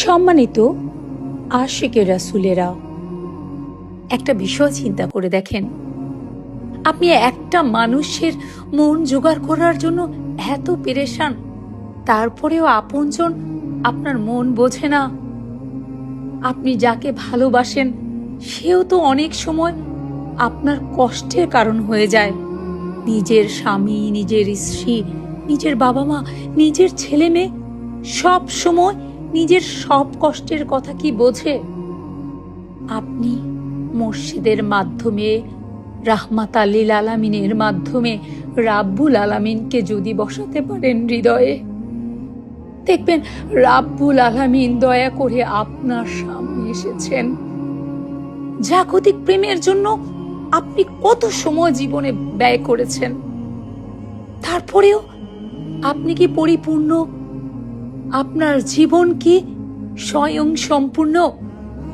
সম্মানিত আশিকে রাসূলেরা, একটা বিষয় চিন্তা করে দেখেন, আপনি একটা মানুষের মন জোগাড় করার জন্য এত পেরেশান, তারপরেও আপনজন আপনার মন বোঝে না। আপনি যাকে ভালোবাসেন সেও তো অনেক সময় আপনার কষ্টের কারণ হয়ে যায়। নিজের স্বামী, নিজের স্ত্রী, নিজের বাবা মা, নিজের ছেলে মেয়ে সব সময় নিজের সব কষ্টের কথা কি বোঝে? আপনি মসজিদের মাধ্যমে, রাহমাতাল লিল আলামিনের মাধ্যমে রাব্বুল আলামিনকে যদি বসাতে পারেন হৃদয়ে, দেখবেন রাব্বুল আলামিন দয়া করে আপনার সামনে এসেছেন। জাগতিক প্রেমের জন্য আপনি কত সময় জীবনে ব্যয় করেছেন, তারপরেও আপনি কি পরিপূর্ণ? আপনার জীবন কি স্বয়ং সম্পূর্ণ?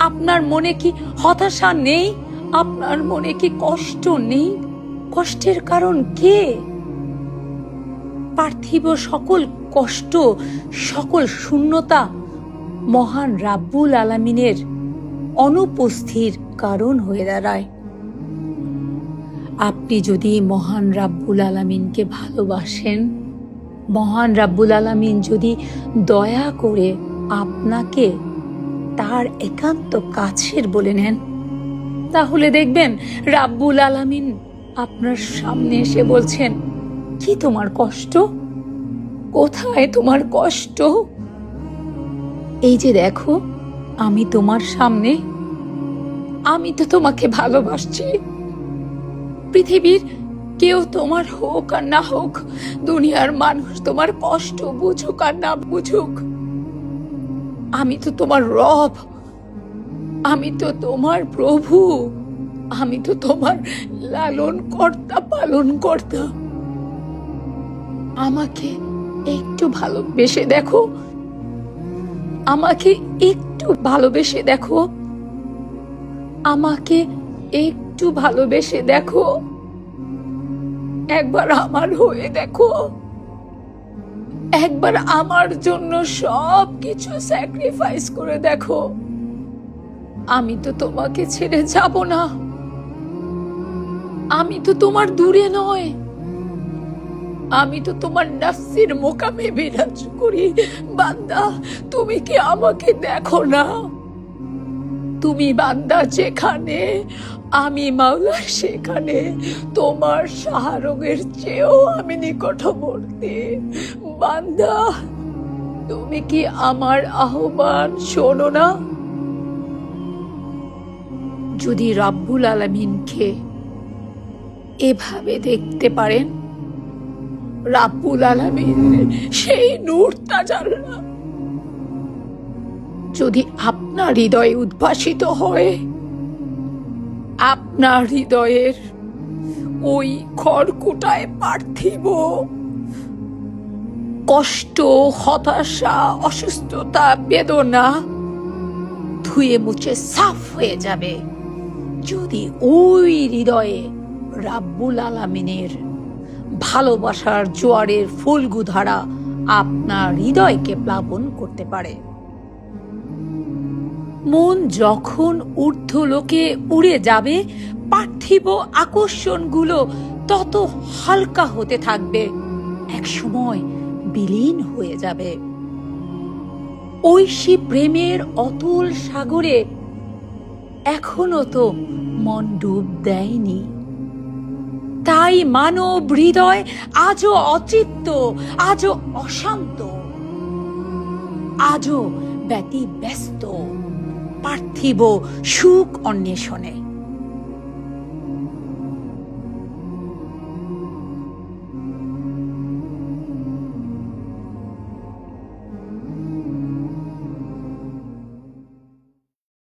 আপনার মনে কি হতাশা নেই? আপনার মনে কি কষ্ট নেই? কষ্টের কারণ কে? পার্থিব সকল কষ্ট, সকল শূন্যতা মহান রাব্বুল আলামিনের অনুপস্থির কারণ হয়ে দাঁড়ায়। আপনি যদি মহান রাব্বুল আলামিনকে ভালোবাসেন, মহান রাব্বুল আলামিন যদি দয়া করে আপনাকে তার একান্ত কাছের বলে নেন, তাহলে দেখবেন রাব্বুল আলামিন আপনার সামনে এসে বলছেন, কি তোমার কষ্ট? কোথায় তোমার কষ্ট? এই যে দেখো, আমি তোমার সামনে, আমি তো তোমাকে ভালোবাসছি। পৃথিবীর কেউ তোমার হোক আর না হোক, দুনিয়ার মানুষ তোমার কষ্ট বুঝুক আর না বুঝুক, আমি তো তোমার রব, আমি তো তোমার প্রভু, আমি তো তোমার লালন কর্তা, পালন কর্তা। আমাকে একটু ভালোবেসে দেখো, আমাকে একটু ভালোবেসে দেখো, আমাকে একটু ভালোবেসে দেখো, একবার আমার হয়ে দেখো, একবার আমার জন্য সব কিছু স্যাক্রিফাইস করে দেখো। আমি তো তোমাকে ছেড়ে যাব না, আমি তো তোমার দূরে নয়, আমি তো তোমার নাফসির মোকামে বিরাজ করি। বান্দা, তুমি কি আমাকে দেখো না? তুমি বান্দা যেখানে, আমি মাওলা সেখানে। তোমার শাহরগের চেয়েও আমি নিকটবর্তী। বান্দা, তুমি কি আমার আহ্বান শোনো না? যদি রাব্বুল আলামিনকে এভাবে দেখতে পারেন, রাব্বুল আলামিন সেই নূর তাজাল্লা যদি আপনার হৃদয়ে উদ্ভাসিত হয়, আপনার হৃদয়ের ওই খড়কুটায় পার্থিব কষ্ট, হতাশা, অসুস্থতা, বেদনা ধুয়ে মুছে সাফ হয়ে যাবে যদি ওই হৃদয়ে রাব্বুল আলামিনের ভালোবাসার জোয়ারের ফুলগুধারা আপনার হৃদয়কে প্লাবন করতে পারে। মন যখন ঊর্ধ্বলোকে উড়ে যাবে, পার্থিব আকর্ষণগুলো তত হালকা হতে থাকবে, একসময় বিলীন হয়ে যাবে। ঐশী প্রেমের অতুল সাগরে এখনো তো মন ডুব দেয়নি। তাই মানব হৃদয় আজও অতৃপ্ত, আজও অশান্ত, আজও ব্যতিব্যস্ত পার্থিব সুখ অন্বেষণে।